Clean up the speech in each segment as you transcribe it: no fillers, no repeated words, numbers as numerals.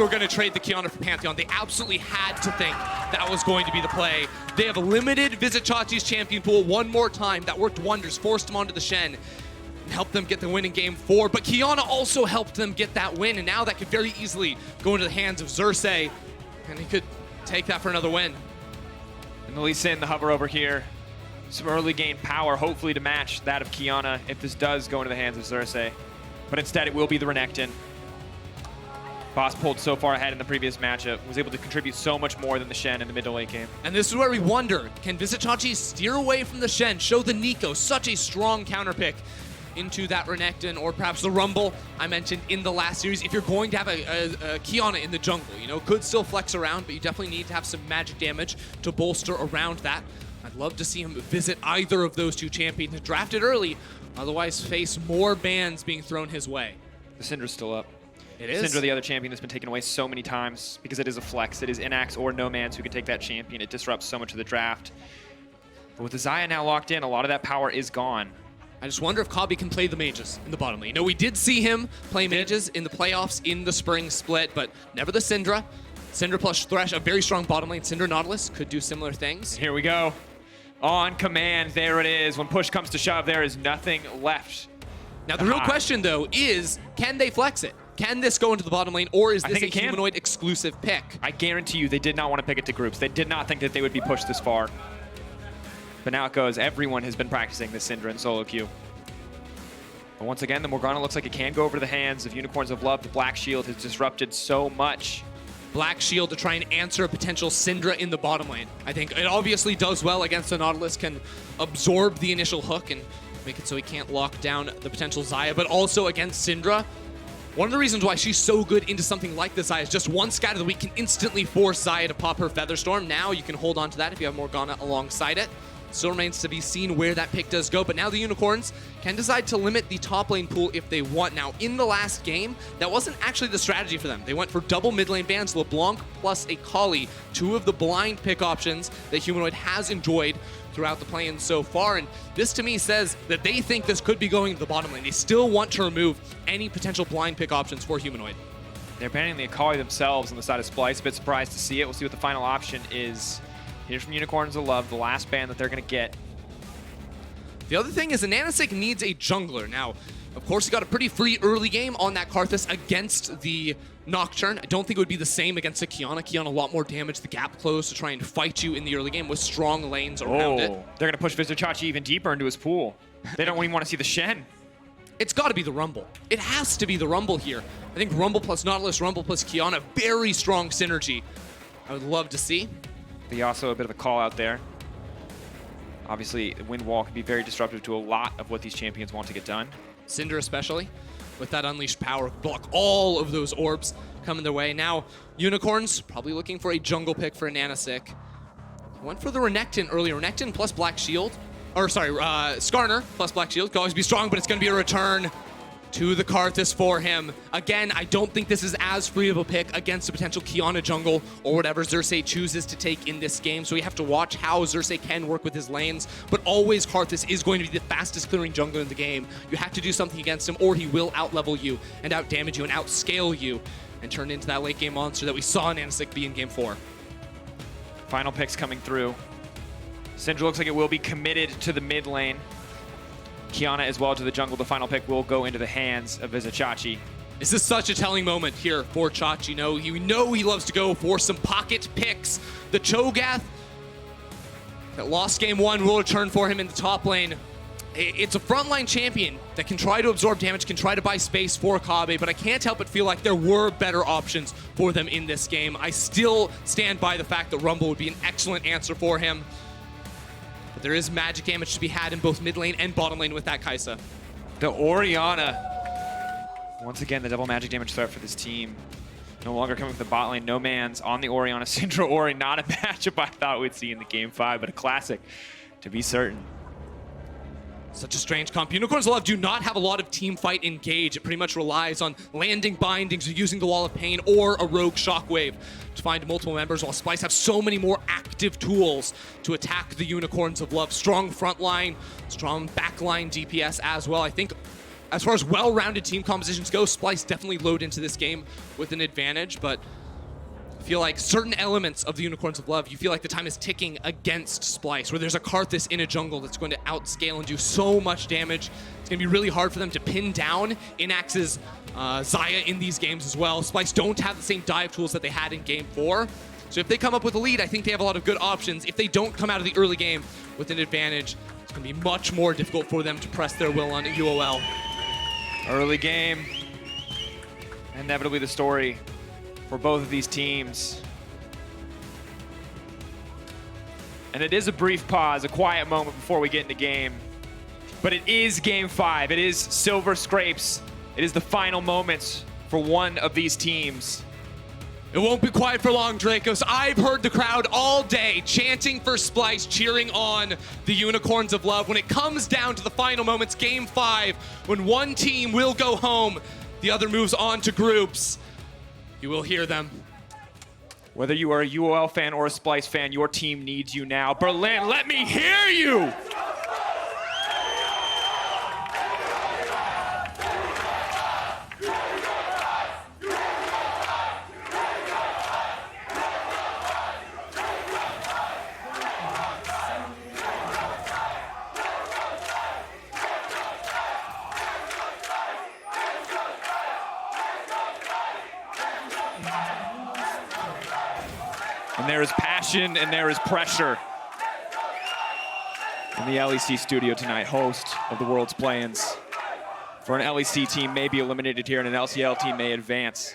were going to trade the Qiyana for Pantheon. They absolutely had to think that was going to be the play. They have limited Vizicsacsi's champion pool one more time. That worked wonders, forced them onto the Shen, and helped them get the win in game 4. But Qiyana also helped them get that win, and now that could very easily go into the hands of Xerxe, and he could take that for another win. And the Lee Sin, the hover over here. Some early game power, hopefully to match that of Qiyana if this does go into the hands of Xerxe. But instead, it will be the Renekton. Boss pulled so far ahead in the previous matchup, was able to contribute so much more than the Shen in the mid to late game. And this is where we wonder, can Vizicsacsi steer away from the Shen, show the Nico such a strong counter pick into that Renekton, or perhaps the Rumble I mentioned in the last series. If you're going to have a Qiyana in the jungle, you know, could still flex around, but you definitely need to have some magic damage to bolster around that. I'd love to see him visit either of those two champions, drafted early, otherwise face more bans being thrown his way. The Syndra's still up. It is. Syndra, the other champion that's been taken away so many times because it is a flex. It is Innaxe or Nomanz who can take that champion. It disrupts so much of the draft. But with the Xayah now locked in, a lot of that power is gone. I just wonder if Kobbe can play the mages in the bottom lane. You know, we did see him play mages in the playoffs in the spring split, but never the Syndra. Syndra plus Thresh, a very strong bottom lane. Syndra Nautilus could do similar things. Here we go. On command, there it is. When push comes to shove, there is nothing left. Now, the real question, though, is can they flex it? Can this go into the bottom lane, or is this a Humanoid exclusive pick? I guarantee you they did not want to pick it to groups. They did not think that they would be pushed this far. But now it goes. Everyone has been practicing this Syndra in solo queue. But once again, the Morgana looks like it can go over to the hands of Unicorns of Love. The Black Shield has disrupted so much. Black Shield to try and answer a potential Syndra in the bottom lane. I think it obviously does well against the Nautilus, can absorb the initial hook and make it so he can't lock down the potential Xayah, but also against Syndra. One of the reasons why she's so good into something like this Xayah is just one scat of the week can instantly force Xayah to pop her Featherstorm. Now you can hold on to that if you have Morgana alongside it. Still remains to be seen where that pick does go, but now the Unicorns can decide to limit the top lane pool if they want. Now, in the last game, that wasn't actually the strategy for them. They went for double mid lane bans, LeBlanc plus a Kali, two of the blind pick options that Humanoid has enjoyed throughout the play-in so far, and this to me says that they think this could be going to the bottom lane. They still want to remove any potential blind pick options for Humanoid. They're banning the Akali themselves on the side of Splyce. A bit surprised to see it. We'll see what the final option is. Here's from Unicorns of Love, the last ban that they're going to get. The other thing is AHaHaCiK needs a jungler. Now, of course, he got a pretty free early game on that Karthus against the Nocturne. I don't think it would be the same against a Qiyana. Qiyana a lot more damage, the gap closed to try and fight you in the early game with strong lanes around it. They're going to push Vizicsacsi even deeper into his pool. They don't even want to see the Shen. It's got to be the Rumble. It has to be the Rumble here. I think Rumble plus Nautilus, Rumble plus Qiyana, very strong synergy. I would love to see. But also a bit of a call out there. Obviously, Wind Wall can be very disruptive to a lot of what these champions want to get done. Syndra especially, with that unleashed power, block all of those orbs coming their way. Now, Unicorns probably looking for a jungle pick for AHaHaCiK. Went for the Renekton earlier. Renekton plus Black Shield. Or sorry, Skarner plus Black Shield. Could always be strong, but it's going to be a return to the Karthus for him. Again, I don't think this is as free of a pick against a potential Qiyana jungle or whatever Xerxe chooses to take in this game. So we have to watch how Xerxe can work with his lanes. But always Karthus is going to be the fastest clearing jungler in the game. You have to do something against him or he will outlevel you and outdamage you and outscale you and turn into that late game monster that we saw in AHaHaCiK be in game 4. Final picks coming through. Syndra looks like it will be committed to the mid lane. Qiyana as well to the jungle. The final pick will go into the hands of Vizicsacsi. This is such a telling moment here for Chachi. You know he loves to go for some pocket picks. The Cho'Gath that lost game 1 will return for him in the top lane. It's a frontline champion that can try to absorb damage, can try to buy space for Kobbe, but I can't help but feel like there were better options for them in this game. I still stand by the fact that Rumble would be an excellent answer for him. But there is magic damage to be had in both mid lane and bottom lane with that Kaisa. The Orianna. Once again, the double magic damage threat for this team. No longer coming with the bot lane. Nomanz on the Orianna. Syndra Ori, not a matchup I thought we'd see in the game 5, but a classic to be certain. Such a strange comp. Unicorns of Love do not have a lot of team fight engage. It pretty much relies on landing bindings or using the Wall of Pain or a rogue Shockwave to find multiple members, while Splyce have so many more active tools to attack the Unicorns of Love. Strong front line, strong back line DPS as well. I think as far as well-rounded team compositions go, Splyce definitely load into this game with an advantage, but I feel like certain elements of the Unicorns of Love, you feel like the time is ticking against Splyce, where there's a Karthus in a jungle that's going to outscale and do so much damage. It's going to be really hard for them to pin down Innaxe's Xayah in these games as well. Splyce don't have the same dive tools that they had in Game 4. So if they come up with a lead, I think they have a lot of good options. If they don't come out of the early game with an advantage, it's going to be much more difficult for them to press their will on UOL. Early game, inevitably the story for both of these teams. And it is a brief pause, a quiet moment before we get into game. But it is Game 5. It is Silver Scrapes. It is the final moments for one of these teams. It won't be quiet for long, Drakos. I've heard the crowd all day chanting for Splyce, cheering on the Unicorns of Love. When it comes down to the final moments, Game 5, when one team will go home, the other moves on to groups. You will hear them. Whether you are a UOL fan or a Splyce fan, your team needs you now. Berlin, let me hear you! And there is passion and there is pressure in the LEC Studio tonight, host of the World's Play-ins. For an LEC team may be eliminated here and an LCL team may advance.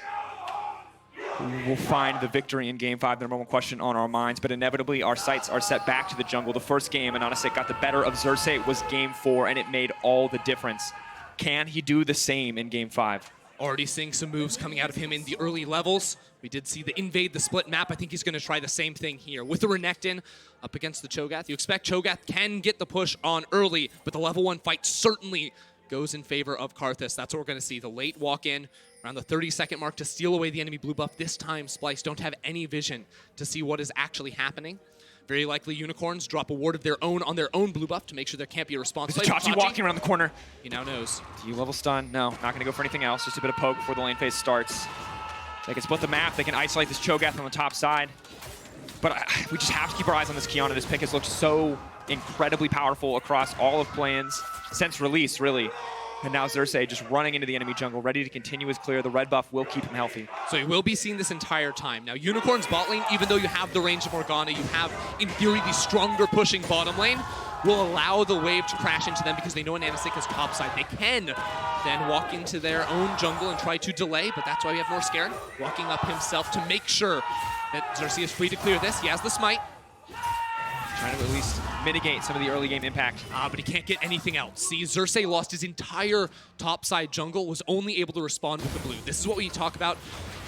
We will find the victory in Game 5, the number one question on our minds, but inevitably our sights are set back to the jungle. The first game, and AHaHaCiK got the better of Xerxe, was Game 4, and it made all the difference. Can he do the same in Game 5? Already seeing some moves coming out of him in the early levels. We did see the invade, the split map. I think he's going to try the same thing here. With the Renekton up against the Cho'Gath, you expect Cho'Gath can get the push on early, but the level 1 fight certainly goes in favor of Karthus. That's what we're going to see. The late walk-in around the 30-second mark to steal away the enemy blue buff. This time, Splyce don't have any vision to see what is actually happening. Very likely Unicorns drop a ward of their own on their own blue buff to make sure there can't be a response. Vizicsacsi walking around the corner. He now knows. D-level stun. No, not going to go for anything else. Just a bit of poke before the lane phase starts. They can split the map. They can isolate this Cho'Gath on the top side. But we just have to keep our eyes on this Qiyana. This pick has looked so incredibly powerful across all of play-ins since release, really. And now Xerxe just running into the enemy jungle, ready to continue his clear. The red buff will keep him healthy. So he will be seen this entire time. Now, Unicorn's bot lane, even though you have the range of Morgana, you have, in theory, the stronger pushing bottom lane, will allow the wave to crash into them because they know an AHaHaCiK is topside. They can then walk into their own jungle and try to delay, but that's why we have Norskeren walking up himself to make sure that Xerxe is free to clear this. He has the smite. Trying to at least mitigate some of the early game impact. But he can't get anything else. See, Xerxe lost his entire topside jungle, was only able to respond with the blue. This is what we talk about,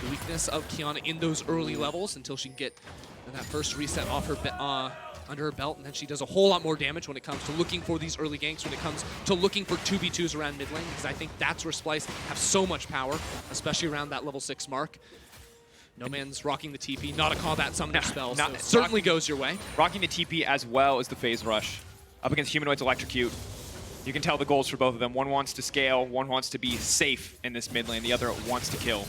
the weakness of Qiyana in those early levels until she can get that first reset off her under her belt, and then she does a whole lot more damage when it comes to looking for these early ganks, when it comes to looking for 2v2s around mid lane, because I think that's where Splyce have so much power, especially around that level 6 mark. Nomanz rocking the TP, not a combat summoner spell, so it certainly goes your way. Rocking the TP as well as the phase rush. Up against Humanoid's Electrocute. You can tell the goals for both of them. One wants to scale, one wants to be safe in this mid lane, the other wants to kill.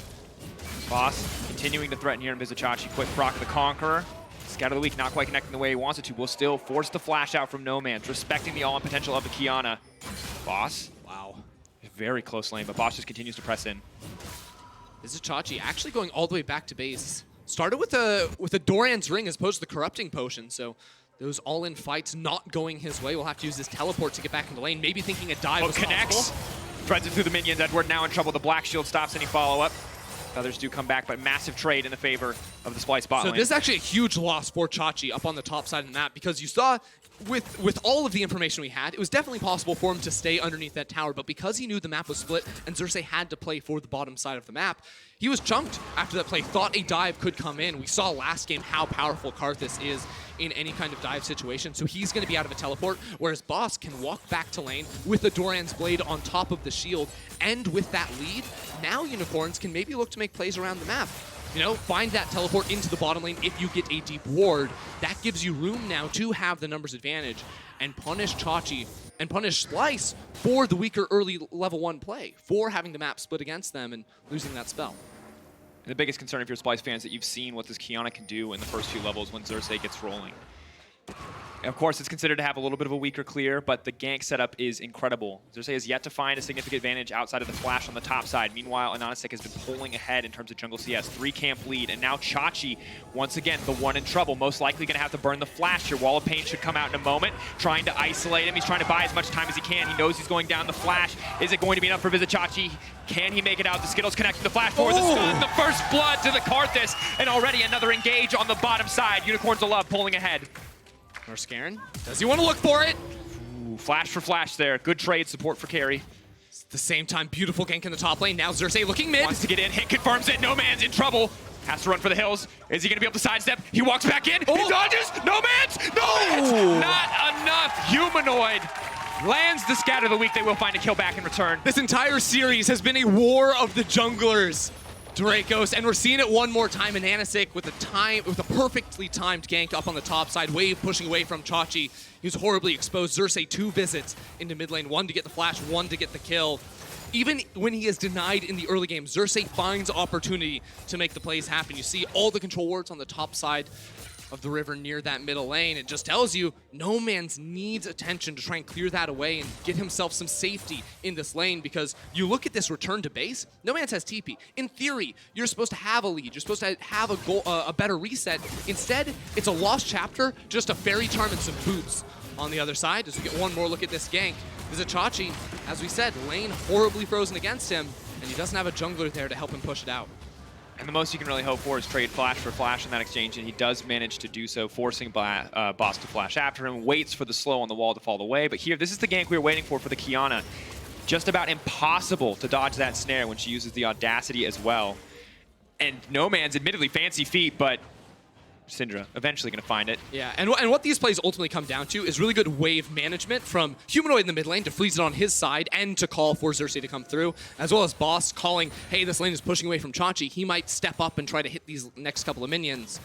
Boss continuing to threaten here in Vizicsacsi. Quick proc of the Conqueror. Scout of the Week not quite connecting the way he wants it to. Will still force the flash out from Nomanz, respecting the all-in potential of the Qiyana. Boss. Wow. Very close lane, but Boss just continues to press in. Vizicsacsi actually going all the way back to base. Started with a Doran's Ring as opposed to the Corrupting Potion, so those all-in fights not going his way. We'll have to use this teleport to get back in the lane. Maybe thinking a dive was connects. possible. Threads it through the minions. Edward now in trouble. The Black Shield stops any follow-up. Others do come back, but massive trade in the favor of the Splyce bot lane. So this is actually a huge loss for Chachi up on the top side of the map, because you saw with all of the information we had, it was definitely possible for him to stay underneath that tower, but because he knew the map was split and Xerxe had to play for the bottom side of the map, he was chunked after that play, thought a dive could come in. We saw last game how powerful Karthus is in any kind of dive situation, so he's going to be out of a teleport, whereas Boss can walk back to lane with the Doran's Blade on top of the shield, and with that lead, now Unicorns can maybe look to make plays around the map. you know, find that teleport into the bottom lane if you get a deep ward. That gives you room now to have the numbers advantage and punish Chachi and punish Splyce for the weaker early level 1 play, for having the map split against them and losing that spell. And the biggest concern if you're Splyce fans that you've seen what this Qiyana can do in the first few levels when Xerxe gets rolling. Of course, it's considered to have a little bit of a weaker clear, but the gank setup is incredible. Xerxe has yet to find a significant advantage outside of the flash on the top side. Meanwhile, AHaHaCiK has been pulling ahead in terms of jungle CS. 3-camp lead, and now Chachi, once again, the one in trouble. Most likely going to have to burn the flash here. Wall of Pain should come out in a moment, trying to isolate him. He's trying to buy as much time as he can. He knows he's going down the flash. Is it going to be enough for Vizicsacsi? Can he make it out? The Skittles connect to the flash forward. The stun, the first blood to the Karthus, and already another engage on the bottom side. Unicorns of Love pulling ahead. Norskeren, does he want to look for it? Ooh, flash for flash there. Good trade, support for carry. At the same time, beautiful gank in the top lane. Now Xerxe looking mid. Wants to get in, hit confirms it. Nomanz in trouble. Has to run for the hills. Is he going to be able to sidestep? He walks back in. Oh. He dodges. Nomanz! No! Not enough. Humanoid lands the scatter of the week. They will find a kill back in return. This entire series has been a war of the junglers. Drakos, and we're seeing it one more time in AHaHaCiK with a perfectly timed gank up on the top side, Wave pushing away from Chachi. He was horribly exposed. Xerxe 2 visits into mid lane, 1 to get the flash, 1 to get the kill. Even when he is denied in the early game, Xerxe finds opportunity to make the plays happen. You see all the control wards on the top side of the river near that middle lane. It just tells you Nomanz needs attention to try and clear that away and get himself some safety in this lane, because you look at this return to base, Nomanz has TP. In theory, you're supposed to have a lead. You're supposed to have a goal, a better reset. Instead, it's a lost chapter, just a fairy charm and some boots. On the other side, as we get one more look at this gank, Vizicsacsi, as we said, lane horribly frozen against him, and he doesn't have a jungler there to help him push it out. And the most you can really hope for is trade flash for flash in that exchange, and he does manage to do so, forcing boss to flash after him, waits for the slow on the wall to fall away. But here, this is the gank we were waiting for the Qiyana. Just about impossible to dodge that snare when she uses the Audacity as well. And Nomanz, admittedly, fancy feet, but Syndra eventually going to find it. Yeah, and what these plays ultimately come down to is really good wave management from Humanoid in the mid lane to freeze it on his side and to call for Xerxe to come through, as well as Boss calling, hey, this lane is pushing away from Chachi. He might step up and try to hit these next couple of minions.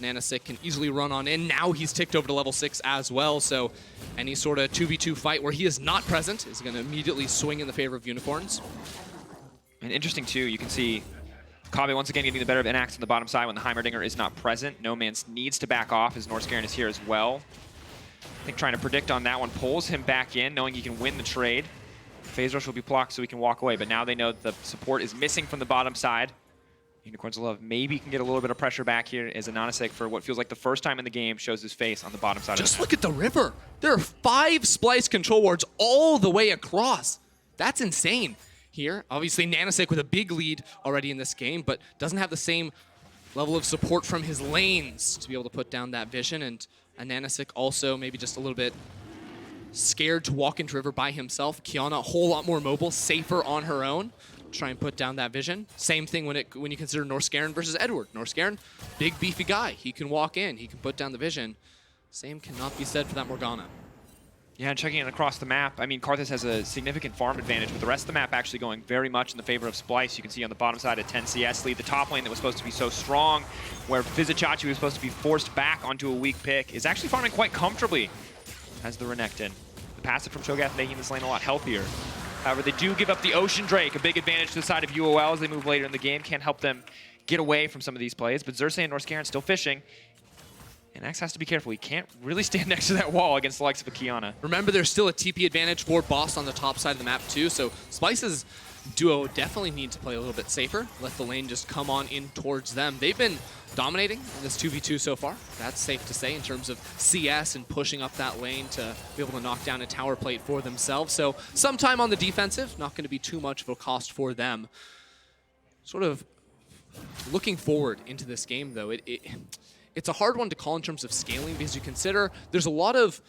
AHaHaCiK can easily run on in. Now he's ticked over to level 6 as well, so any sort of 2v2 fight where he is not present is going to immediately swing in the favor of Unicorns. And interesting, too, you can see Kobbe once again getting the better of Innaxe on the bottom side when the Heimerdinger is not present. Nomanz needs to back off as Norskeren is here as well. I think trying to predict on that one pulls him back in, knowing he can win the trade. Phase Rush will be blocked so he can walk away, but now they know the support is missing from the bottom side. Unicorns of Love maybe can get a little bit of pressure back here as AHaHaCiK, for what feels like the first time in the game, shows his face on the bottom side. Just look at the river. There are 5 Splyce control wards all the way across. That's insane. Here, obviously AHaHaCiK with a big lead already in this game, but doesn't have the same level of support from his lanes to be able to put down that vision. And AHaHaCiK also maybe just a little bit scared to walk into river by himself. Qiyana a whole lot more mobile, safer on her own. Try and put down that vision. Same thing when you consider Norskeren versus Edward. Norskeren, big beefy guy. He can walk in, he can put down the vision. Same cannot be said for that Morgana. Yeah, and checking it across the map, I mean, Karthus has a significant farm advantage, with the rest of the map actually going very much in the favor of Splyce. You can see on the bottom side a 10 CS lead. The top lane that was supposed to be so strong, where Vizicsacsi was supposed to be forced back onto a weak pick, is actually farming quite comfortably as the Renekton. The passive from Cho'Gath making this lane a lot healthier. However, they do give up the Ocean Drake, a big advantage to the side of UOL as they move later in the game. Can't help them get away from some of these plays, but Xerxe and Norskeren still fishing. And Innaxe has to be careful. He can't really stand next to that wall against the likes of a Qiyana. Remember, there's still a TP advantage for Boss on the top side of the map too, so Splyce's duo definitely need to play a little bit safer. Let the lane just come on in towards them. They've been dominating in this 2v2 so far. That's safe to say in terms of CS and pushing up that lane to be able to knock down a tower plate for themselves. So sometime on the defensive, not going to be too much of a cost for them. Sort of looking forward into this game though, it's a hard one to call in terms of scaling, because you consider there's a lot of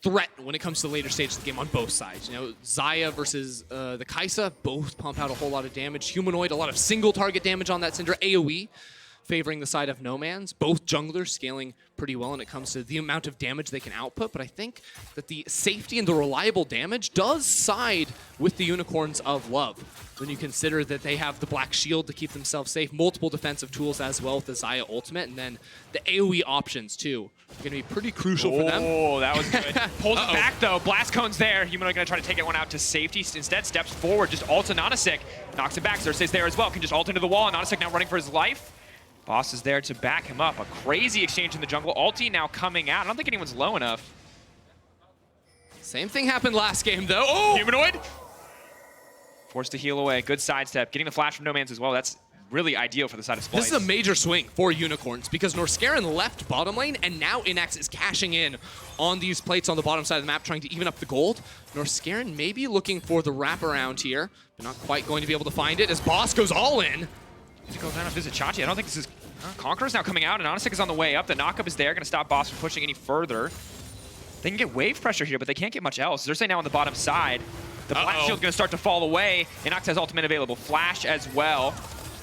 threat when it comes to the later stages of the game on both sides. You know, Xayah versus the Kaisa both pump out a whole lot of damage. Humanoid, a lot of single target damage on that Syndra. AoE favoring the side of Nomanz. Both junglers scaling pretty well when it comes to the amount of damage they can output, but I think that the safety and the reliable damage does side with the Unicorns of Love. When you consider that they have the Black Shield to keep themselves safe, multiple defensive tools as well with the Xayah ultimate, and then the AoE options too are going to be pretty crucial for them. Oh, that was good. Pulls it back though. Blast Cone's there. Humanoid going to try to take that one out to safety. Instead, steps forward, just ults AHaHaCiK. Knocks it back. Xerxe's there as well. Can just ult into the wall. AHaHaCiK now running for his life. Boss is there to back him up. A crazy exchange in the jungle. Ulti now coming out. I don't think anyone's low enough. Same thing happened last game though. Oh! Humanoid forced to heal away. Good sidestep. Getting the flash from Nomanz as well. That's really ideal for the side of Splyce. This is a major swing for Unicorns because Norskeren left bottom lane, and now Innaxe is cashing in on these plates on the bottom side of the map, trying to even up the gold. Norskeren maybe looking for the wraparound here, but not quite going to be able to find it as Boss goes all in. He goes down on Vizicsacsi. I don't think this is... Conqueror's now coming out, and AHaHaCiK is on the way up. The knockup is there, going to stop Boss from pushing any further. They can get wave pressure here, but they can't get much else. Xerxe now on the bottom side. The Black Shield's going to start to fall away. Innaxe has ultimate available. Flash as well.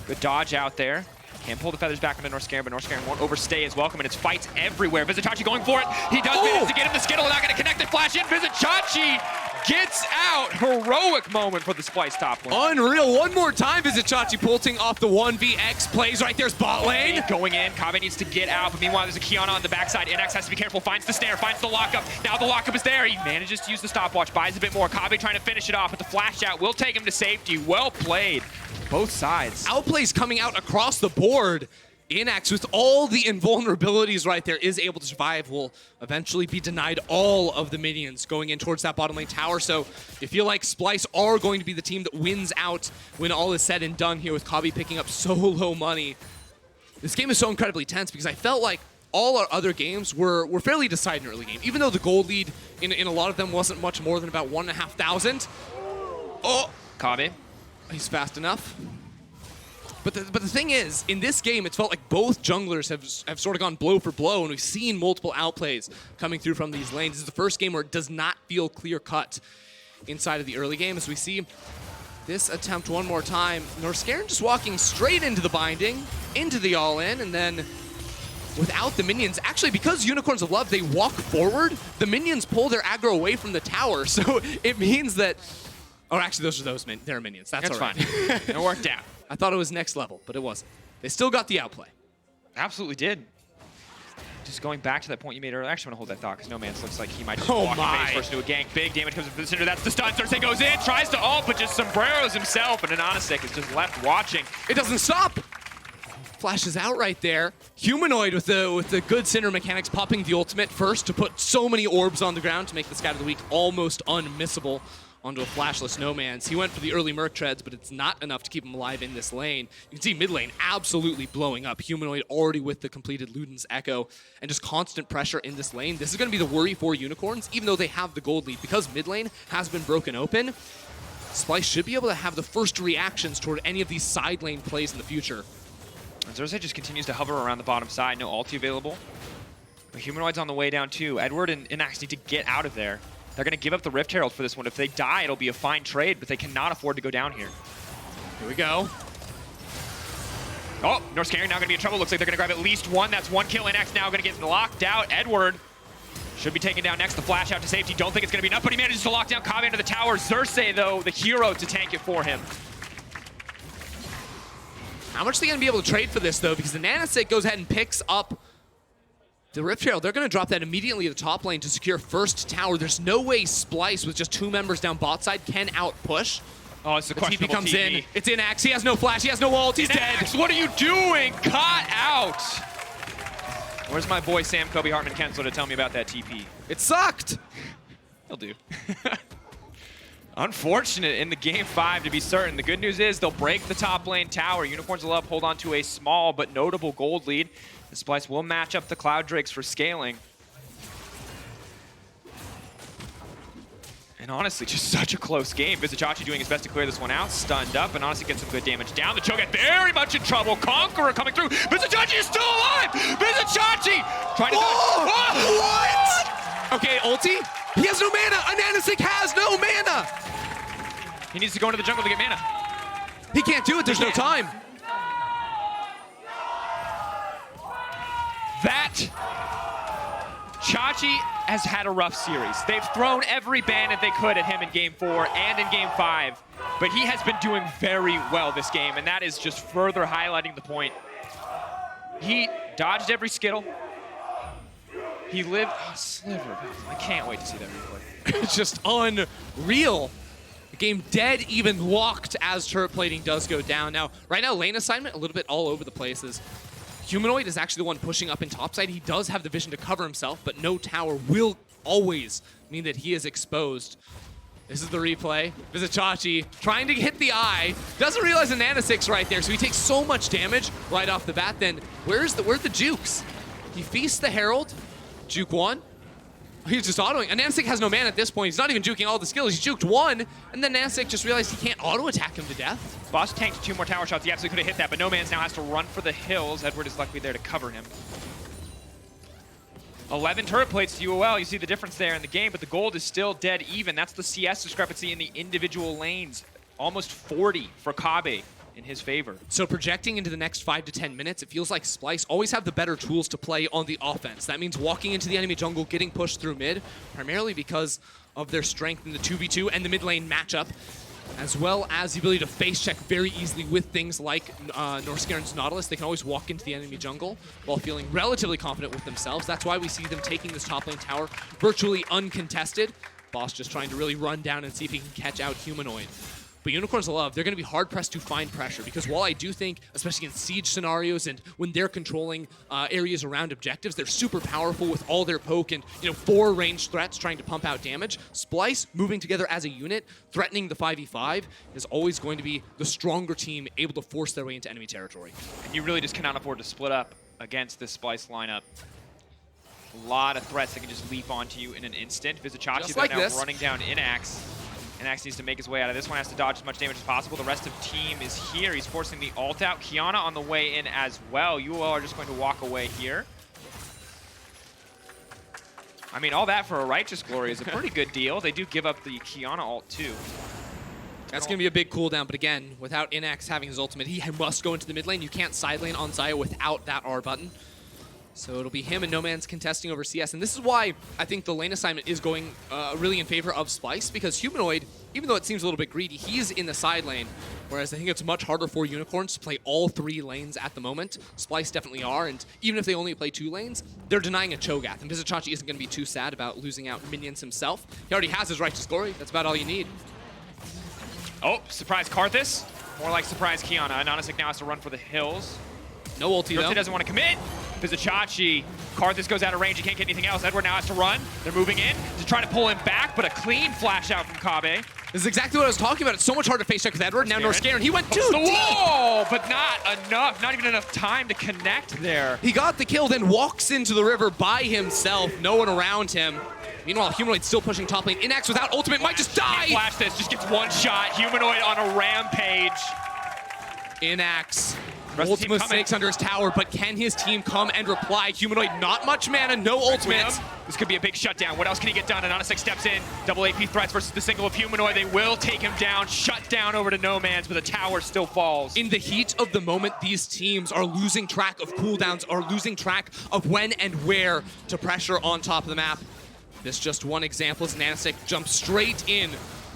Good dodge out there. Can't pull the feathers back into Norskeren, but Norskeren won't overstay his welcome, and it's fights everywhere. Vizicsacsi going for it. He does manage to get him the Skittle, not going to connect the flash in. Vizicsacsi gets out. Heroic moment for the Splyce top lane. Unreal. One more time, Vizicsacsi pulling off the 1vx plays right there's bot lane. Going in. Kobbe needs to get out, but meanwhile, there's a Qiyana on the backside. Innaxe has to be careful. Finds the snare, finds the lockup. Now the lockup is there. He manages to use the stopwatch, buys a bit more. Kobbe trying to finish it off, but the flash out will take him to safety. Well played. Both sides. Outplays coming out across the board. Innaxe, with all the invulnerabilities right there, is able to survive, will eventually be denied all of the minions going in towards that bottom lane tower. So you feel like Splyce are going to be the team that wins out when all is said and done here, with Kobbe picking up so low money. This game is so incredibly tense because I felt like all our other games were fairly decided in the early game, even though the gold lead in a lot of them wasn't much more than about 1,500. Oh! Kobbe. He's fast enough. But the thing is, in this game, it felt like both junglers have sort of gone blow for blow, and we've seen multiple outplays coming through from these lanes. This is the first game where it does not feel clear-cut inside of the early game, as we see this attempt one more time. Norskeren just walking straight into the binding, into the all-in, and then without the minions. Actually, because Unicorns of Love, they walk forward, the minions pull their aggro away from the tower, so it means that... Oh, actually, those are their minions. That's all right. Fine. It worked out. I thought it was next level, but it wasn't. They still got the outplay. Absolutely did. Just going back to that point you made earlier, I actually want to hold that thought because Nomanz looks like he might just walk in face first into a gank. Big damage comes from the Syndra. That's the stun. Xerxe goes in, tries to ult, but just sombreros himself, and AHaHaCiK is just left watching. It doesn't stop. Flashes out right there. Humanoid with the good Syndra mechanics, popping the ultimate first to put so many orbs on the ground to make the Scout of the Week almost unmissable onto a flashless Nomanz. He went for the early Merc Treads, but it's not enough to keep him alive in this lane. You can see mid lane absolutely blowing up. Humanoid already with the completed Luden's Echo, and just constant pressure in this lane. This is going to be the worry for Unicorns, even though they have the gold lead. Because mid lane has been broken open, Splyce should be able to have the first reactions toward any of these side lane plays in the future. And Xerxe just continues to hover around the bottom side. No ulti available. But Humanoid's on the way down too. Edward and Innaxe need to get out of there. They're going to give up the Rift Herald for this one. If they die, it'll be a fine trade, but they cannot afford to go down here. Here we go. Oh, Norskeren now going to be in trouble. Looks like they're going to grab at least one. That's one kill. Innaxe now going to get locked out. Edward should be taken down next. The flash out to safety. Don't think it's going to be enough, but he manages to lock down Kobbe into the tower. Xerxe, though, the hero to tank it for him. How much are they going to be able to trade for this, though? Because the AHaHaCiK goes ahead and picks up the Rift Herald. They're going to drop that immediately at the top lane to secure first tower. There's no way Splyce, with just 2 members down bot side, can out-push. Oh, it's a questionable TP comes TP. in. It's Innaxe. He has no flash. He has no ult. He's Innaxe, dead. what are you doing? Caught out. Where's my boy Sam Kobbe Hartman Kensler to tell me about that TP? It sucked. He'll do. Unfortunate in the game 5 to be certain. The good news is they'll break the top lane tower. Unicorns will hold on to a small but notable gold lead. The Splyce will match up the Cloud Drakes for scaling. And honestly, just such a close game. Vizicsacsi doing his best to clear this one out. Stunned up, and honestly gets some good damage down. The Cho'Gath very much in trouble. Conqueror coming through. Vizicsacsi is still alive! Vizicsacsi! Trying to... What? Okay, ulti. He has no mana. AHaHaCiK has no mana. He needs to go into the jungle to get mana. He can't do it. There's no time. Chachi has had a rough series. They've thrown every bandit they could at him in Game 4 and in Game 5, but he has been doing very well this game, and that is just further highlighting the point. He dodged every Skittle. He lived, sliver. I can't wait to see that replay. It's just unreal. The game dead even locked as turret plating does go down. Now, right now, lane assignment a little bit all over the places. Humanoid is actually the one pushing up in topside. He does have the vision to cover himself, but no tower will always mean that he is exposed. This is the replay. Vizicsacsi trying to hit the eye. Doesn't realize the Nanosik's right there, so he takes so much damage right off the bat. Then where's the jukes? He feasts the Herald. Juke one. He's just autoing. And Nanosik has no mana at this point. He's not even juking all the skills. He's juked one, and then Nanosik just realized he can't auto-attack him to death. Boss tanked 2 more tower shots. He absolutely could have hit that, but Nomanz now has to run for the hills. Edward is luckily there to cover him. 11 turret plates to UOL. You see the difference there in the game, but the gold is still dead even. That's the CS discrepancy in the individual lanes. Almost 40 for Kobbe in his favor. So projecting into the next 5 to 10 minutes, it feels like Splyce always have the better tools to play on the offense. That means walking into the enemy jungle, getting pushed through mid, primarily because of their strength in the 2v2 and the mid lane matchup, as well as the ability to face check very easily with things like Norskeren's Nautilus. They can always walk into the enemy jungle while feeling relatively confident with themselves. That's why we see them taking this top lane tower virtually uncontested. Boss just trying to really run down and see if he can catch out Humanoid. But Unicorns Love, they're going to be hard-pressed to find pressure, because while I do think, especially in siege scenarios and when they're controlling areas around objectives, they're super powerful with all their poke and 4 ranged threats trying to pump out damage. Splyce, moving together as a unit, threatening the 5v5, is always going to be the stronger team able to force their way into enemy territory. And you really just cannot afford to split up against this Splyce lineup. A lot of threats that can just leap onto you in an instant. Vizicsacsi like now running down Innaxe. Innaxe needs to make his way out of this one, has to dodge as much damage as possible. The rest of the team is here. He's forcing the ult out. Qiyana on the way in as well. UOL are just going to walk away here. I mean, all that for a Righteous Glory is a pretty good deal. They do give up the Qiyana ult too. That's going to be a big cooldown, but again, without Innaxe having his ultimate, he must go into the mid lane. You can't side lane on Xayah without that R button. So it'll be him and Nomanz contesting over CS. And this is why I think the lane assignment is going really in favor of Splyce, because Humanoid, even though it seems a little bit greedy, he's in the side lane. Whereas I think it's much harder for Unicorns to play all 3 lanes at the moment. Splyce definitely are, and even if they only play 2 lanes, they're denying a Cho'Gath. And Vizicsacsi isn't going to be too sad about losing out minions himself. He already has his Righteous Glory. That's about all you need. Oh, surprise Karthus. More like surprise Qiyana. Nanosik now has to run for the hills. No ulti though. Xerxe doesn't want to commit. Vizicsacsi. Karthus goes out of range. He can't get anything else. Edward now has to run. They're moving in to try to pull him back, but a clean flash out from Kobbe. This is exactly what I was talking about. It's so much harder to face check with Edward. Now Norskeren, he went too the deep. Wall, but not enough. Not even enough time to connect there. He got the kill, then walks into the river by himself. No one around him. Meanwhile, Humanoid still pushing top lane. Innaxe without ultimate might just die. Can't flash this. Just gets one shot. Humanoid on a rampage. Innaxe. Multiple mistakes under his tower, but can his team come and reply? Humanoid, not much mana, no ultimate. This could be a big shutdown. What else can he get done? And Nanosik steps in. Double AP threats versus the single of Humanoid. They will take him down. Shut down over to Nomanz, but the tower still falls. In the heat of the moment, these teams are losing track of cooldowns, are losing track of when and where to pressure on top of the map. This just one example as Nanosik jumps straight in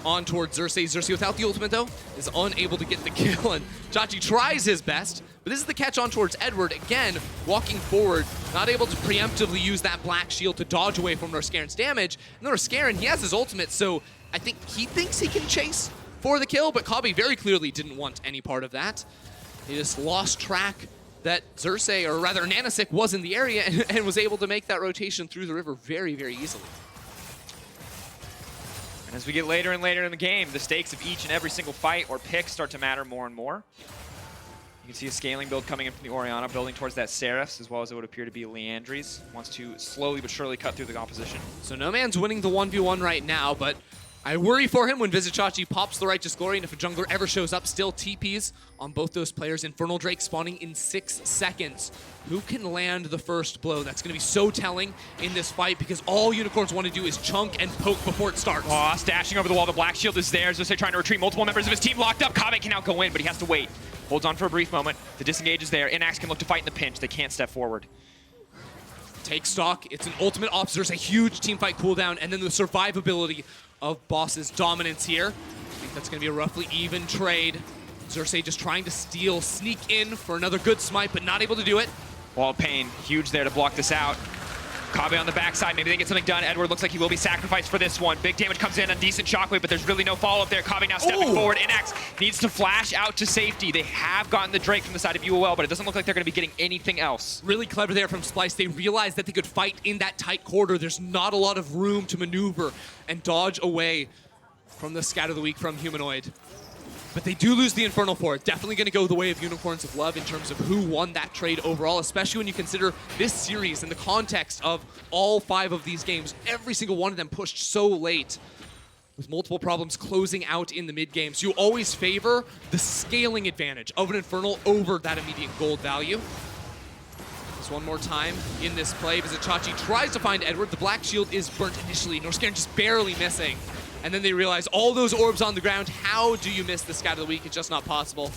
on towards Xerxe. Xerxe without the ultimate though is unable to get the kill, and Chachi tries his best, but this is the catch on towards Edward. Again, walking forward, not able to preemptively use that black shield to dodge away from Norskeren's damage. And Norskeren, he has his ultimate, so I think he thinks he can chase for the kill, but Kobbe very clearly didn't want any part of that. He just lost track that Xerxe, or rather Nanosik, was in the area and was able to make that rotation through the river very, very easily. And as we get later and later in the game, the stakes of each and every single fight or pick start to matter more and more. You can see a scaling build coming in from the Orianna, building towards that Xerxe, as well as it would appear to be Leandri's. Wants to slowly but surely cut through the opposition. So Nomanz winning the 1v1 right now, but I worry for him when Vizicsacsi pops the Righteous Glory, and if a jungler ever shows up, still TPs on both those players. Infernal Drake spawning in 6 seconds. Who can land the first blow? That's going to be so telling in this fight, because all Unicorns want to do is chunk and poke before it starts. Oh, stashing over the wall. The black shield is there. Xerxe trying to retreat. Multiple members of his team locked up. Kobbe can now go in, but he has to wait. Holds on for a brief moment. The disengage is there. Innaxe can look to fight in the pinch. They can't step forward. take stock. It's an ultimate ops. There's a huge teamfight cooldown, and then the survivability of Boss's dominance here. I think that's going to be a roughly even trade. Xerxe just trying to steal, sneak in for another good smite, but not able to do it. Wall of Pain, huge there to block this out. Kobbe on the backside, maybe they get something done. Edward looks like he will be sacrificed for this one. Big damage comes in, a decent shockwave, but there's really no follow-up there. Kobbe now stepping forward. Innaxe needs to flash out to safety. They have gotten the Drake from the side of UOL, but it doesn't look like they're going to be getting anything else. Really clever there from Splyce. They realized that they could fight in that tight corridor. There's not a lot of room to maneuver and dodge away from the Scat of the Week from Humanoid. But they do lose the Infernal for it. Definitely going to go the way of Unicorns of Love in terms of who won that trade overall, especially when you consider this series in the context of all 5 of these games. Every single one of them pushed so late with multiple problems closing out in the mid game. So you always favor the scaling advantage of an Infernal over that immediate gold value. Just one more time in this play. Vizicsacsi tries to find Edward. The Black Shield is burnt initially. Norskeren just barely missing. And then they realize all those orbs on the ground, how do you miss the Scat of the Week? It's just not possible.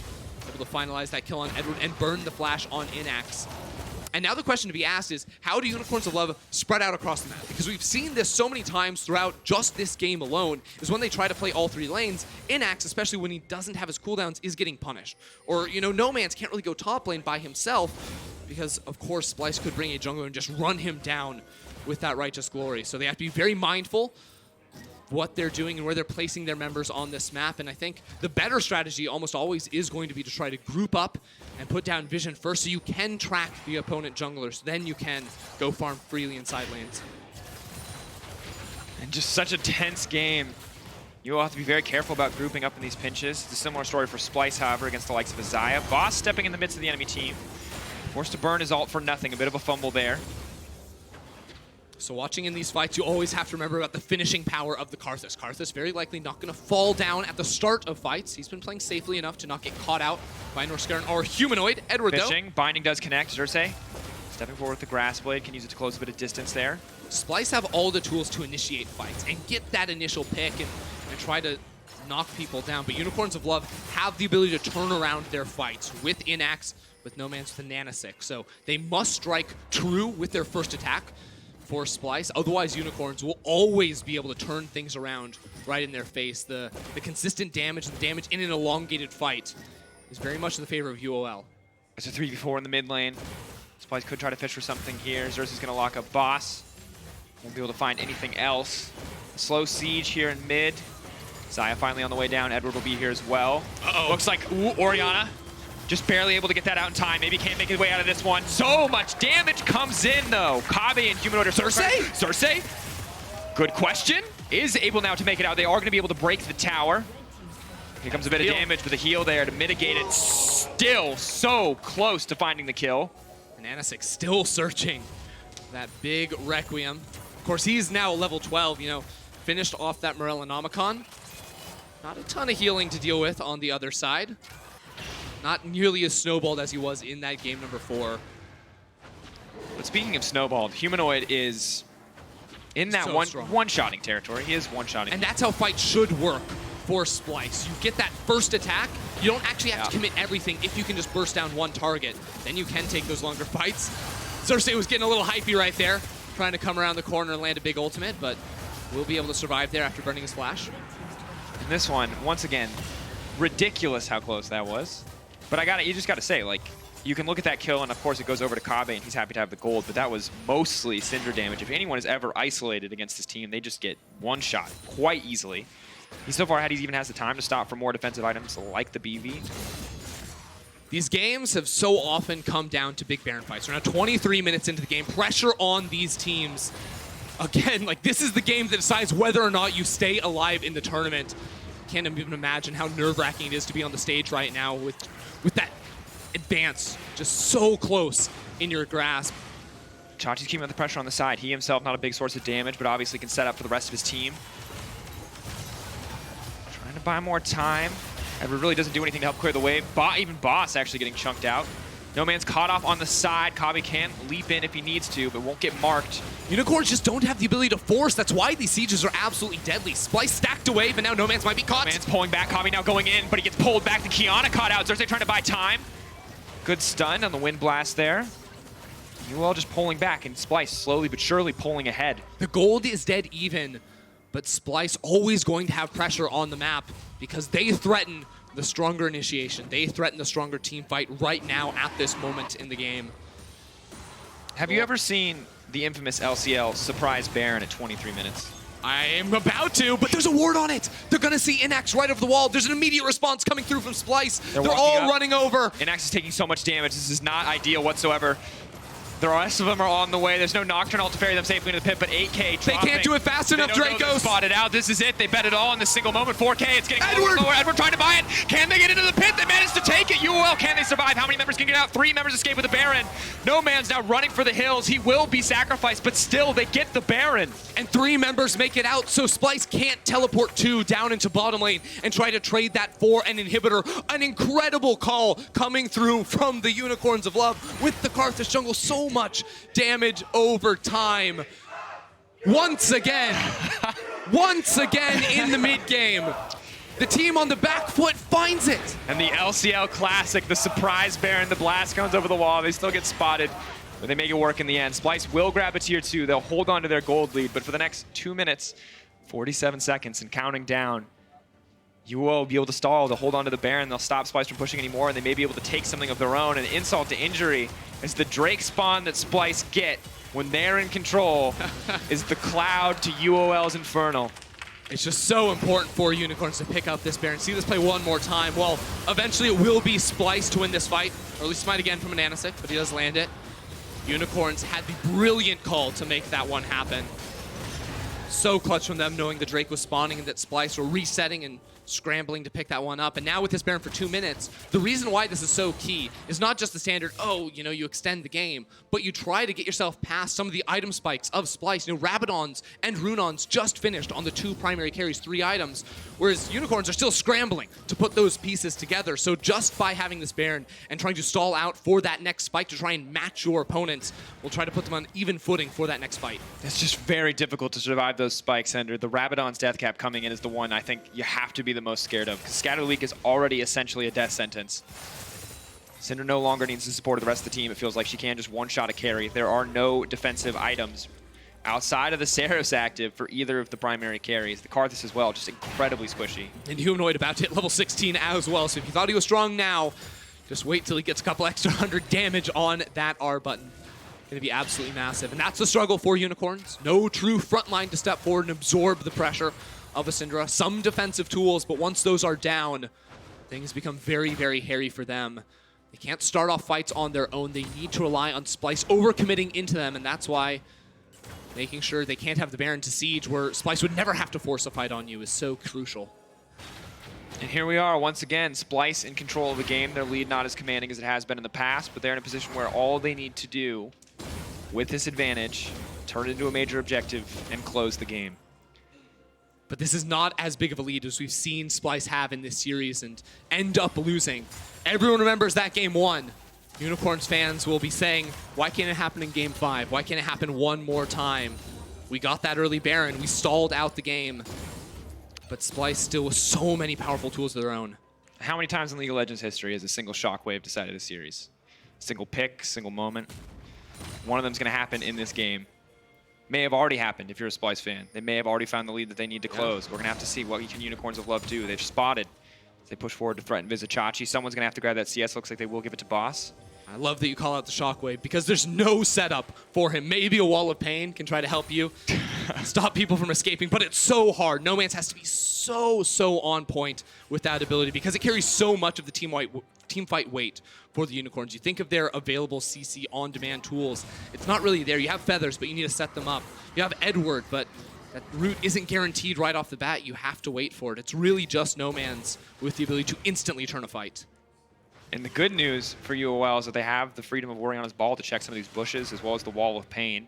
Able to finalize that kill on Edward and burn the flash on Innaxe. And now the question to be asked is, how do Unicorns of Love spread out across the map? Because we've seen this so many times throughout just this game alone, is when they try to play all 3 lanes, Innaxe, especially when he doesn't have his cooldowns, is getting punished. Or, you know, Nomanz can't really go top lane by himself, because of course Splyce could bring a jungler and just run him down with that Righteous Glory. So they have to be very mindful what they're doing and where they're placing their members on this map. And I think the better strategy almost always is going to be to try to group up and put down vision first so you can track the opponent junglers. Then you can go farm freely in side lanes. And just such a tense game. You will have to be very careful about grouping up in these pinches. It's a similar story for Splyce, however, against the likes of Xayah. Boss stepping in the midst of the enemy team. Forced to burn his ult for nothing. A bit of a fumble there. So watching in these fights, you always have to remember about the finishing power of the Karthus. Karthus very likely not going to fall down at the start of fights. He's been playing safely enough to not get caught out by Norskeren or Humanoid. Edward, Fishing. Binding does connect. Xerxe stepping forward with the Grass Blade. Can use it to close a bit of distance there. Splyce have all the tools to initiate fights and get that initial pick and try to knock people down. But Unicorns of Love have the ability to turn around their fights with Innaxe, with Nomanz, with the AHaHaCiK. So they must strike true with their first attack for Splyce. Otherwise, Unicorns will always be able to turn things around right in their face. The consistent damage, the damage in an elongated fight is very much in the favor of UOL. It's a 3v4 in the mid lane. Splyce could try to fish for something here. Xerxe's going to lock up Boss. Won't be able to find anything else. A slow siege here in mid. Xayah finally on the way down. Edward will be here as well. Looks like, Orianna just barely able to get that out in time. Maybe can't make his way out of this one. So much damage comes in, though. Kobbe and Humanoid are... Xerxe? Good question. Is able now to make it out. They are going to be able to break the tower. Here comes a bit of damage, but the heal there to mitigate it. Still so close to finding the kill. And AHaHaCiK still searching that big Requiem. Of course, he's now level 12, you know, finished off that Morellonomicon. Not a ton of healing to deal with on the other side. Not nearly as snowballed as he was in that game number 4. But speaking of snowballed, Humanoid is in that So one-shotting territory. He is one-shotting. And that's how fights should work for Splyce. You get that first attack, you don't actually have to commit everything if you can just burst down one target. Then you can take those longer fights. Xerxe was getting a little hypey right there, trying to come around the corner and land a big ultimate, but will be able to survive there after burning his flash. And this one, once again, ridiculous how close that was. But you just got to say, like, you can look at that kill, and of course it goes over to Kobbe, and he's happy to have the gold, but that was mostly Syndra damage. If anyone is ever isolated against his team, they just get one shot quite easily. So far, even has the time to stop for more defensive items like the BV. These games have so often come down to big Baron fights. We're now 23 minutes into the game. Pressure on these teams. Again, like, this is the game that decides whether or not you stay alive in the tournament. Can't even imagine how nerve-wracking it is to be on the stage right now with that advance just so close in your grasp. Chachi's keeping up the pressure on the side. He himself not a big source of damage, but obviously can set up for the rest of his team. Trying to buy more time. Edward really doesn't do anything to help clear the wave. Even Boss actually getting chunked out. Nomanz caught off on the side. Kobbe can leap in if he needs to, but won't get marked. Unicorns just don't have the ability to force. That's why these sieges are absolutely deadly. Splyce stacked away, but now Nomanz might be caught. Nomanz pulling back. Kobbe now going in, but he gets pulled back. The Qiyana caught out. Xerxe trying to buy time. Good stun on the wind blast there. UOL just pulling back, and Splyce slowly but surely pulling ahead. The gold is dead even, but Splyce always going to have pressure on the map because they threaten the stronger initiation. They threaten the stronger team fight right now at this moment in the game. Have you ever seen the infamous LCL surprise Baron at 23 minutes? I am about to, but there's a ward on it. They're going to see Innaxe right over the wall. There's an immediate response coming through from Splyce. They're all running over. Innaxe is taking so much damage. This is not ideal whatsoever. The rest of them are on the way. There's no Nocturne ult to ferry them safely into the pit, but 8K dropping. They can't do it fast enough, Drakos. Spotted out. This is it. They bet it all in this single moment. 4K. It's getting Edward. lower. Edward trying to buy it. Can they get into the pit? They managed to take it. UOL, can they survive? How many members can get out? 3 members escape with the Baron. Nomanz now running for the hills. He will be sacrificed, but still they get the Baron. And 3 members make it out, so Splyce can't teleport 2 down into bottom lane and try to trade that for an inhibitor. An incredible call coming through from the Unicorns of Love with the Karthus jungle. So much damage over time. Once again in the mid game, the team on the back foot finds it. And the LCL Classic, the surprise Baron, the blast comes over the wall. They still get spotted, but they make it work in the end. Splyce will grab a tier 2. They'll hold on to their gold lead, but for the next 2 minutes, 47 seconds and counting down, UOL will be able to stall to hold on to the Baron. They'll stop Splyce from pushing anymore, and they may be able to take something of their own. And insult to injury is the Drake spawn that Splyce get when they're in control is the Cloud to UOL's Infernal. It's just so important for Unicorns to pick up this Baron. See this play one more time. Well, eventually it will be Splyce to win this fight, or at least might again from an AHaHaCiK, but he does land it. Unicorns had the brilliant call to make that one happen. So clutch from them, knowing the Drake was spawning and that Splyce were resetting and scrambling to pick that one up. And now with this Baron for 2 minutes, the reason why this is so key is not just the standard, oh, you know, you extend the game, but you try to get yourself past some of the item spikes of Splyce. You know, Rabadons and Runons just finished on the 2 primary carries, 3 items, whereas Unicorns are still scrambling to put those pieces together. So just by having this Baron and trying to stall out for that next spike to try and match your opponents, we'll try to put them on even footing for that next fight. It's just very difficult to survive those spikes, Ender. The Rabadon's death cap coming in is the one I think you have to be the most scared of, because Scatter Leak is already essentially a death sentence. Syndra no longer needs the support of the rest of the team. It feels like she can just one-shot a carry. There are no defensive items outside of the Xerxe active for either of the primary carries. The Karthus as well, just incredibly squishy. And Humanoid about to hit level 16 as well, so if you thought he was strong now, just wait till he gets a couple extra 100 damage on that R button. Going to be absolutely massive, and that's the struggle for Unicorns. No true front line to step forward and absorb the pressure of a Syndra. Some defensive tools, but once those are down, things become very, very hairy for them. They can't start off fights on their own. They need to rely on Splyce overcommitting into them, and that's why making sure they can't have the Baron to siege, where Splyce would never have to force a fight on you, is so crucial. And here we are, once again, Splyce in control of the game. Their lead not as commanding as it has been in the past, but they're in a position where all they need to do with this advantage, turn it into a major objective, and close the game. But this is not as big of a lead as we've seen Splyce have in this series and end up losing. Everyone remembers that game 1. Unicorns fans will be saying, why can't it happen in game 5? Why can't it happen one more time? We got that early Baron. We stalled out the game. But Splyce still with so many powerful tools of their own. How many times in League of Legends history has a single shockwave decided a series? Single pick, single moment. One of them's going to happen in this game. May have already happened if you're a Splyce fan. They may have already found the lead that they need to close. We're going to have to see what can Unicorns of Love do. They've spotted. They push forward to threaten Vizicsacsi. Someone's going to have to grab that CS. Looks like they will give it to Boss. I love that you call out the Shockwave because there's no setup for him. Maybe a Wall of Pain can try to help you stop people from escaping, but it's so hard. Nomanz has to be so on point with that ability because it carries so much of the team fight weight for the Unicorns. You think of their available CC on-demand tools. It's not really there. You have Feathers, but you need to set them up. You have Edward, but that route isn't guaranteed right off the bat. You have to wait for it. It's really just Nomanz with the ability to instantly turn a fight. And the good news for UOL is that they have the freedom of Orianna's ball to check some of these bushes as well as the Wall of Pain.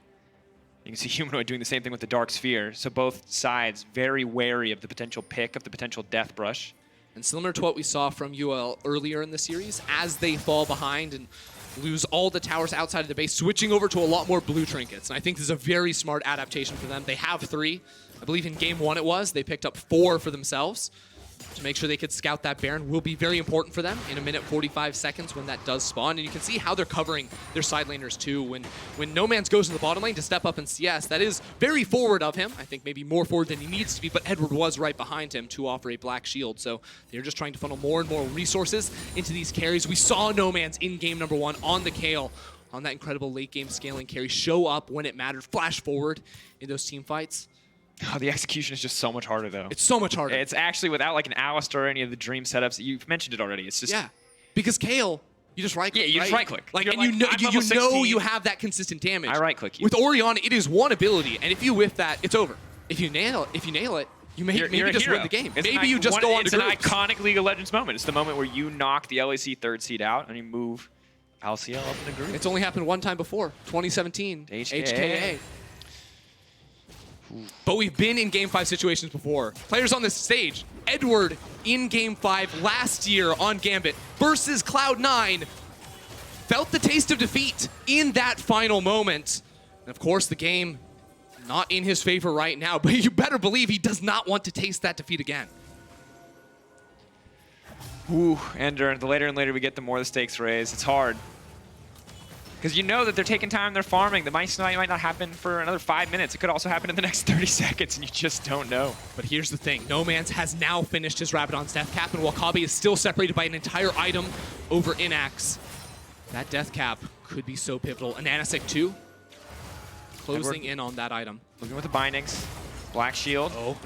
You can see Humanoid doing the same thing with the Dark Sphere. So both sides very wary of the potential pick, of the potential death brush. And similar to what we saw from UOL earlier in the series, as they fall behind and lose all the towers outside of the base, switching over to a lot more blue trinkets. And I think this is a very smart adaptation for them. They have 3. I believe in game 1 it was. They picked up 4 for themselves. to make sure they could scout that Baron will be very important for them in 1:45 when that does spawn. And you can see how they're covering their side laners too. When Nomanz goes to the bottom lane to step up in CS, that is very forward of him. I think maybe more forward than he needs to be, but Edward was right behind him to offer a black shield. So they're just trying to funnel more and more resources into these carries. We saw Nomanz in game number 1 on the Kayle, on that incredible late game scaling carry, show up when it mattered, flash forward in those team fights. Oh, the execution is just so much harder, though. It's so much harder. It's actually without like an Alistar or any of the dream setups. You've mentioned it already. It's just because Kayle, you just right click. Yeah, you just right click. Like, You're and like, you know you have that consistent damage. I right click you. With Orianna, it is one ability, and if you whiff that, it's over. If you nail it, you may maybe just win the game. Maybe you just go on to groups. It's an iconic League of Legends moment. It's the moment where you knock the LEC 3rd seed out and you move LCL up in the group. It's only happened one time before, 2017, HKA. But we've been in Game 5 situations before. Players on this stage, Edward in Game 5 last year on Gambit versus Cloud9, felt the taste of defeat in that final moment. And of course, the game not in his favor right now, but you better believe he does not want to taste that defeat again. Ooh, Ender, the later and later we get, the more the stakes raise. It's hard. Because you know that they're taking time, they're farming. The might not happen for another 5 minutes. It could also happen in the next 30 seconds, and you just don't know. But here's the thing. Nomanz has now finished his Rabadon's death cap, and while Kobbe is still separated by an entire item over Innaxe, that death cap could be so pivotal. And AHaHaCiK too, closing in on that item. Looking with the bindings. Black shield. Oh.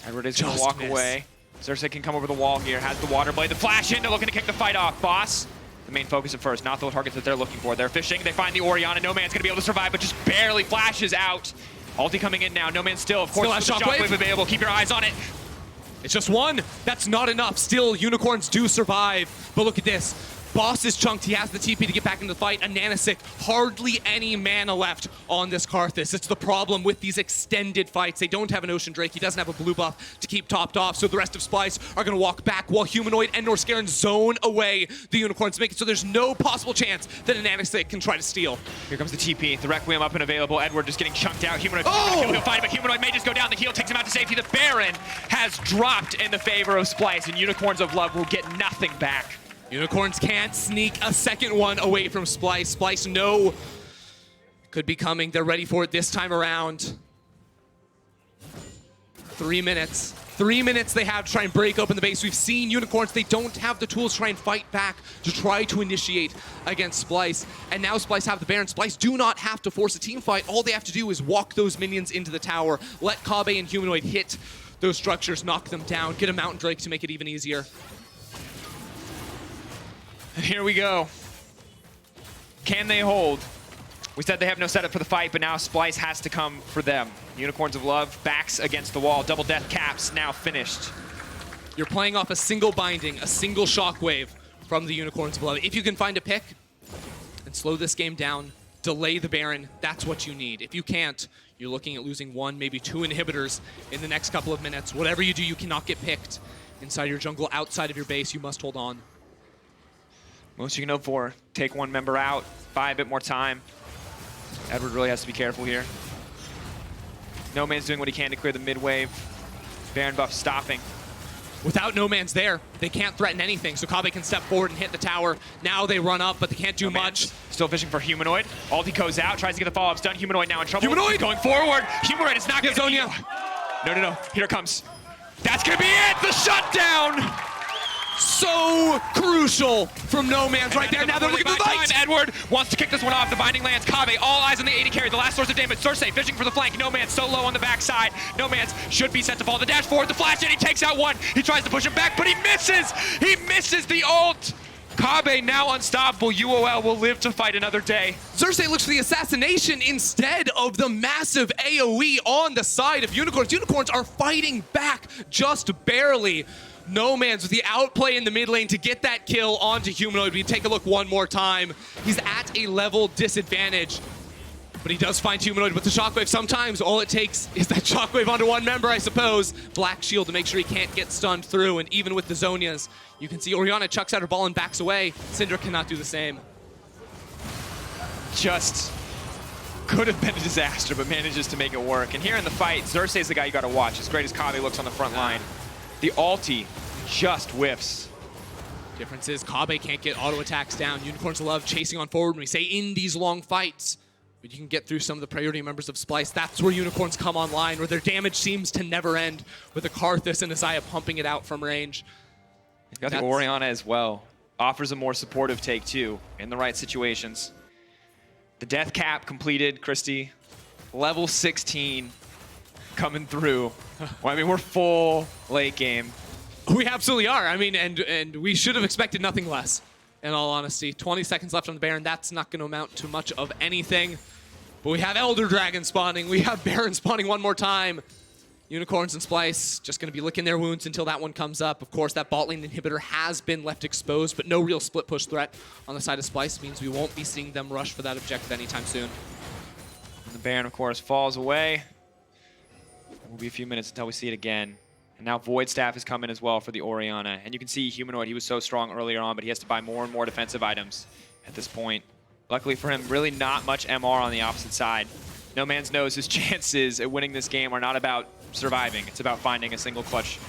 Edward is going to walk away. Xerxe can come over the wall here. Has the water blade. The flash into looking to kick the fight off. Boss. The main focus at first, not the targets that they're looking for. They're fishing, they find the Orianna. Nomanz going to be able to survive, but just barely flashes out. Ulti coming in now. Nomanz still, of course, with the shockwave available. Keep your eyes on it. It's just one. That's not enough. Still, unicorns do survive. But look at this. Boss is chunked. He has the TP to get back into the fight. And AHaHaCiK, hardly any mana left on this Karthus. It's the problem with these extended fights. They don't have an Ocean Drake. He doesn't have a blue buff to keep topped off. So the rest of Splyce are going to walk back while Humanoid and Norskeren zone away the unicorns, make it so there's no possible chance that an AHaHaCiK can try to steal. Here comes the TP. The Requiem up and available. Edward just getting chunked out. Humanoid he'll find it, but Humanoid may just go down. The heal takes him out to safety. The Baron has dropped in the favor of Splyce, and Unicorns of Love will get nothing back. Unicorns can't sneak a second one away from Splyce. Splyce know could be coming. They're ready for it this time around. 3 minutes. 3 minutes they have to try and break open the base. We've seen Unicorns, they don't have the tools to try and fight back, to try to initiate against Splyce. And now Splyce have the Baron. Splyce do not have to force a team fight. All they have to do is walk those minions into the tower, let Kobbe and Humanoid hit those structures, knock them down, get a Mountain Drake to make it even easier. And here we go. Can they hold? We said they have no setup for the fight, but now Splyce has to come for them. Unicorns of Love, backs against the wall. Double death caps, now finished. You're playing off a single binding, a single shockwave from the Unicorns of Love. If you can find a pick and slow this game down, delay the Baron, that's what you need. If you can't, you're looking at losing 1, maybe 2 inhibitors in the next couple of minutes. Whatever you do, you cannot get picked inside your jungle, outside of your base. You must hold on. Most you can hope for, take one member out, buy a bit more time. Edward really has to be careful here. Nomanz doing what he can to clear the mid wave. Baron buff stopping. Without Nomanz there, they can't threaten anything, so Kobbe can step forward and hit the tower. Now they run up, but they can't do much. Still fishing for Humanoid. Ulti goes out, tries to get the follow-up stun. Humanoid now in trouble. Humanoid! Going forward. Humanoid is not going to Zonia. No. Here it comes. That's going to be it! The shutdown! So crucial from Nomanz right there. Now they're looking for the fight. Edward wants to kick this one off. The binding lands. Kobbe, all eyes on the AD carry. The last source of damage. Xerxe fishing for the flank. Nomanz so low on the backside. Nomanz should be set to fall. The dash forward, the flash in. He takes out one. He tries to push him back, but he misses. He misses the ult. Kobbe now unstoppable. UOL will live to fight another day. Xerxe looks for the assassination instead of the massive AoE on the side of Unicorns. Unicorns are fighting back just barely. Nomanz with the outplay in the mid lane to get that kill onto Humanoid. We take a look one more time. He's at a level disadvantage, but he does find Humanoid with the shockwave. Sometimes all it takes is that shockwave onto one member, I suppose. Black shield to make sure he can't get stunned through, and even with the Zonias, you can see Orianna chucks out her ball and backs away. Syndra cannot do the same. Just could have been a disaster, but manages to make it work. And here in the fight, Xerxe is the guy you got to watch. As great as Kobbe looks on the front line. The ulti just whiffs. Difference is Kobbe can't get auto attacks down. Unicorns love chasing on forward when we say in these long fights. But you can get through some of the priority members of Splyce. That's where Unicorns come online, where their damage seems to never end, with a Karthus and a Xayah pumping it out from range. You got the Orianna as well. Offers a more supportive take too, in the right situations. The death cap completed, Christy. Level 16 coming through. Well, I mean, we're full late game. We absolutely are. I mean, and we should have expected nothing less, in all honesty. 20 seconds left on the Baron. That's not going to amount to much of anything. But we have Elder Dragon spawning. We have Baron spawning one more time. Unicorns and Splyce just going to be licking their wounds until that one comes up. Of course, that bot lane inhibitor has been left exposed, but no real split push threat on the side of Splyce means we won't be seeing them rush for that objective anytime soon. And the Baron, of course, falls away. It will be a few minutes until we see it again. And now Void Staff is coming as well for the Orianna. And you can see Humanoid, he was so strong earlier on, but he has to buy more and more defensive items at this point. Luckily for him, really not much MR on the opposite side. Nomanz knows his chances at winning this game are not about surviving. It's about finding a single clutch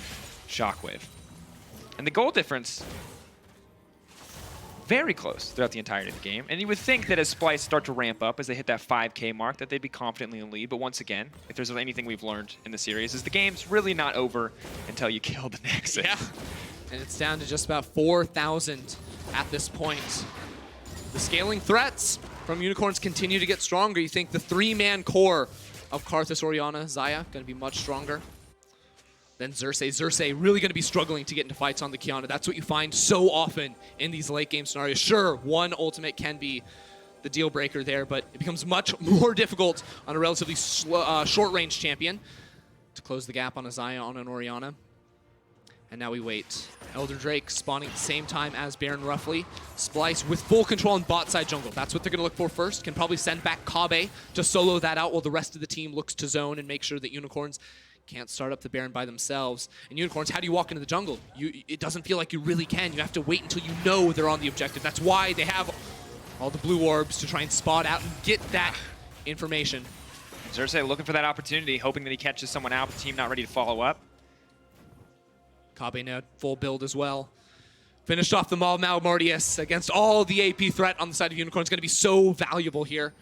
shockwave. And the goal difference, very close throughout the entirety of the game. And you would think that as Splyce start to ramp up, as they hit that 5K mark, that they'd be confidently in the lead. But once again, if there's anything we've learned in the series, is the game's really not over until you kill the Nexus. Yeah, and it's down to just about 4,000 at this point. The scaling threats from Unicorns continue to get stronger. You think the three-man core of Karthus, Orianna, Xayah going to be much stronger than Xerxe. Xerxe really going to be struggling to get into fights on the Qiyana. That's what you find so often in these late game scenarios. Sure, one ultimate can be the deal breaker there, but it becomes much more difficult on a relatively short range champion to close the gap on a Xayah, on an Orianna. And now we wait. Elder Drake spawning at the same time as Baron roughly. Splyce with full control on bot side jungle. That's what they're going to look for first. Can probably send back Kobbe to solo that out while the rest of the team looks to zone and make sure that Unicorns can't start up the Baron by themselves. And Unicorns, how do you walk into the jungle? It doesn't feel like you really can. You have to wait until you know they're on the objective. That's why they have all the blue orbs to try and spot out and get that information. Xerxe looking for that opportunity, hoping that he catches someone out, but the team not ready to follow up. Kobbe now full build as well. Finished off the Maul Malmortius against all the AP threat on the side of Unicorns. Going to be so valuable here.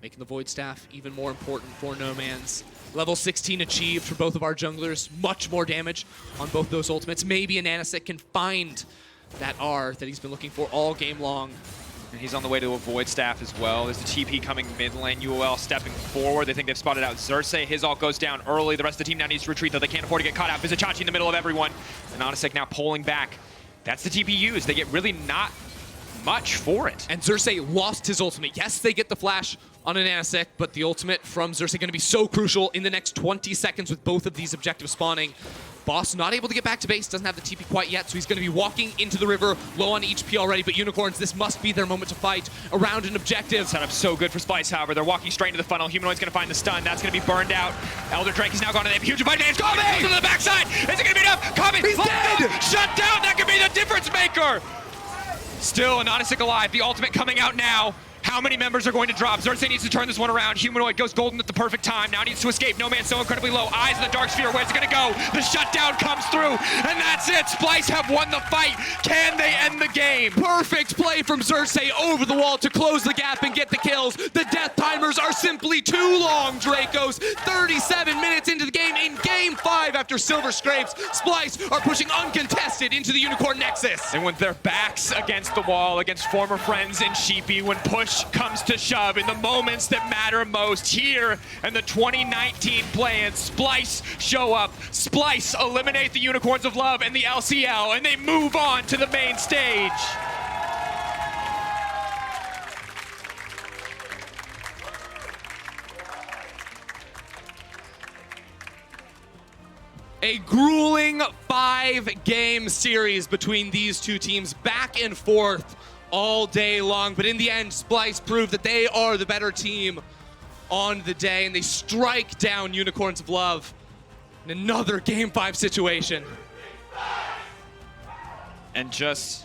Making the Void Staff even more important for Nomanz. Level 16 achieved for both of our junglers. Much more damage on both those ultimates. Maybe an AHaHaCiK can find that R that he's been looking for all game long. And he's on the way to a Void Staff as well. There's the TP coming mid lane. UOL stepping forward. They think they've spotted out Xerxe. His ult goes down early. The rest of the team now needs to retreat, though they can't afford to get caught out. Vizicsacsi in the middle of everyone. And AHaHaCiK now pulling back. That's the TP used. They get really not much for it. And Xerxe lost his ultimate. Yes, they get the flash on an AHaHaCiK, but the ultimate from Xerxe going to be so crucial in the next 20 seconds with both of these objectives spawning. Boss not able to get back to base, doesn't have the TP quite yet, so he's going to be walking into the river, low on HP already, but Unicorns, this must be their moment to fight around an objective. Set up so good for Splyce, however. They're walking straight into the funnel. Humanoid's going to find the stun. That's going to be burned out. Elder Drake is now gone, and they have a huge advantage. Kobbe to the backside. Is it going to be enough? Kobbe, he's dead! Shut down! That could be the difference maker! Still an AHaHaCiK alive. The ultimate coming out now. How many members are going to drop? Xerxe needs to turn this one around. Humanoid goes golden at the perfect time. Now needs to escape. Nomanz so incredibly low. Eyes in the dark sphere. Where's it going to go? The shutdown comes through, and that's it. Splyce have won the fight. Can they end the game? Perfect play from Xerxe over the wall to close the gap and get the kills. The death timers are simply too long, Drakos. 37 minutes into the game in Game 5 after Silver Scrapes. Splyce are pushing uncontested into the Unicorn Nexus. And with their backs against the wall, against former friends in Sheepy, when push comes to shove in the moments that matter most here in the 2019 play-in, Splyce show up. Splyce eliminate the Unicorns of Love and the LCL, and they move on to the main stage. A grueling 5-game series between these two teams, back and forth all day long, but in the end, Splyce proved that they are the better team on the day, and they strike down Unicorns of Love in another Game 5 situation. And just